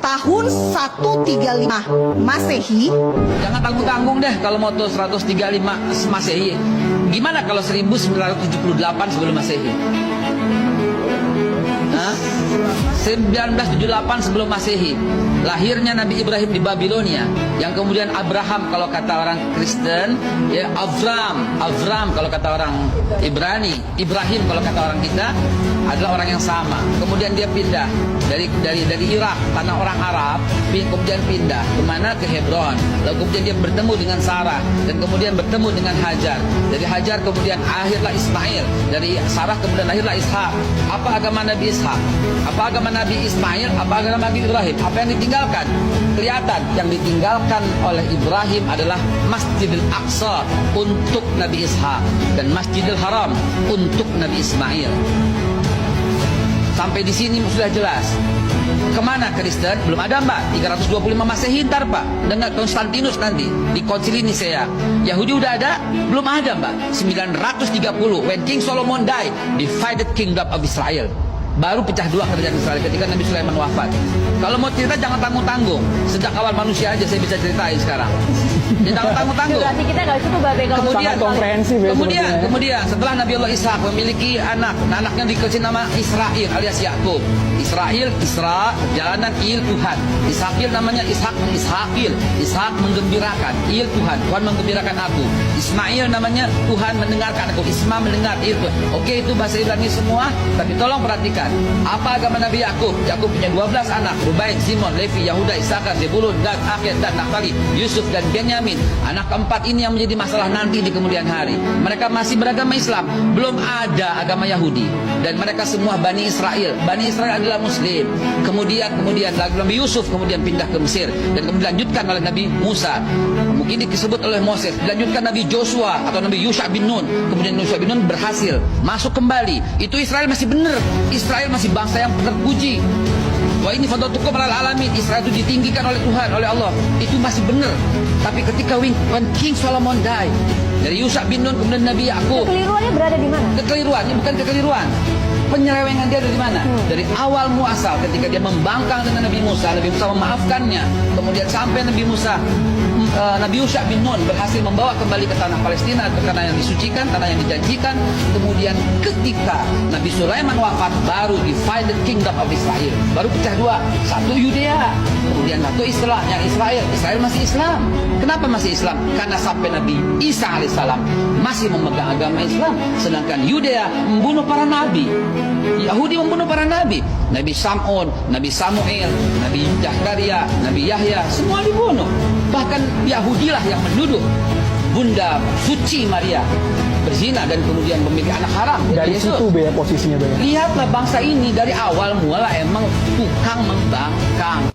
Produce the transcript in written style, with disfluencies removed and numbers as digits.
tahun 135 Masehi. Jangan tanggung-tanggung deh kalau mau 135 Masehi. Gimana kalau 1978 sebelum Masehi? Hah? 1978 sebelum Masehi, lahirnya Nabi Ibrahim di Babilonia, yang kemudian Abraham kalau kata orang Kristen, ya Avram kalau kata orang Ibrani, Ibrahim kalau kata orang kita, adalah orang yang sama. Kemudian dia pindah dari Irak, tanah orang Arab, kemudian pindah kemana? Ke Hebron. Lalu kemudian dia bertemu dengan Sarah, dan kemudian bertemu dengan Hajar. Dari Hajar kemudian akhirlah Ismail. Dari Sarah kemudian lahirlah Ishak. Apa agama Nabi Ishak? Apa agama Nabi Ismail? Apa agama Nabi Ibrahim? Apa yang ditinggalkan? Kelihatan yang ditinggalkan oleh Ibrahim adalah Masjidil Aqsa untuk Nabi Ishak, dan Masjidil Haram untuk Nabi Ismail. Sampai di sini sudah jelas. Kemana Kristen? Belum ada, Mbak. 325 Masehi ntar, Pak. Dengan Konstantinus nanti di Konsili Nisea. Yahudi udah ada? Belum ada, Mbak. 930 when King Solomon died, divided kingdom of Israel. Baru pecah dua kerajaan Israel ketika Nabi Sulaiman wafat. Kalau mau cerita jangan tanggung-tanggung. Sejak awal manusia aja saya bisa ceritain sekarang. Jangan tanggung-tanggung. Berarti kita nggak cukup babe kalau Kemudian setelah Nabi Allah Ishak memiliki anak, anaknya dikasih nama Israel alias Yakub. Israel, Isra, jalanan Il Tuhan. Ishakil namanya Ishak, Ishakil. Ishak menggembirakan, Il Tuhan. Tuhan menggembirakan aku. Ismail namanya Tuhan mendengarkan aku. Isma mendengar, Il Tuhan. Oke, itu bahasa Ibrani semua, tapi tolong perhatikan. Apa agama Nabi Yakub? Yakub punya 12 anak, Rubain, Simon, Levi, Yahuda, Isakar, Zebulun, Gad, Akhir, dan Naftali, Yusuf, dan Benyamin. Anak keempat ini yang menjadi masalah nanti di kemudian hari. Mereka masih beragama Islam, belum ada agama Yahudi, dan mereka semua Bani Israel. Bani Israel adalah Muslim. Kemudian Nabi Yusuf kemudian pindah ke Mesir, dan kemudian dilanjutkan oleh Nabi Musa. Mungkin disebut oleh Moses, dilanjutkan Nabi Joshua atau Nabi Yusha bin Nun. Kemudian Yusha bin Nun berhasil masuk kembali. Itu Israel masih benar. Israel masih bangsa yang terpuji. Wah, ini fadatukum alal alamin. Israel itu ditinggikan oleh Tuhan, oleh Allah. Itu masih benar. Tapi ketika when King Solomon died, dari Yusha bin Nun kemudian Nabi Yakub. Kekeliruannya berada di mana? Kekeliruan, ini bukan kekeliruan. Penyelewengan dia dari mana? Dari awal muasal ketika dia membangkang dengan Nabi Musa memaafkannya. Kemudian sampai Nabi Yusha bin Nun berhasil membawa kembali ke tanah Palestina, ke tanah yang disucikan, tanah yang dijanjikan. Kemudian ketika Nabi Sulaiman wafat, baru divided kingdom of Israel. Baru pecah dua, satu Yudea, kemudian satu Israel. Israel masih Islam. Kenapa masih Islam? Karena sampai Nabi Isa alaihissalam masih memegang agama Islam, sedangkan Yudea membunuh para nabi. Yahudi membunuh para nabi. Nabi Sam'un, Nabi Samuel, Nabi Zakaria, Nabi Yahya, semua dibunuh. Bahkan Yahudilah yang menuduh Bunda Suci Maria berzina dan kemudian memiliki anak haram. Dari situ Be posisinya Be. Lihatlah bangsa ini dari awal mula emang tukang membangkang.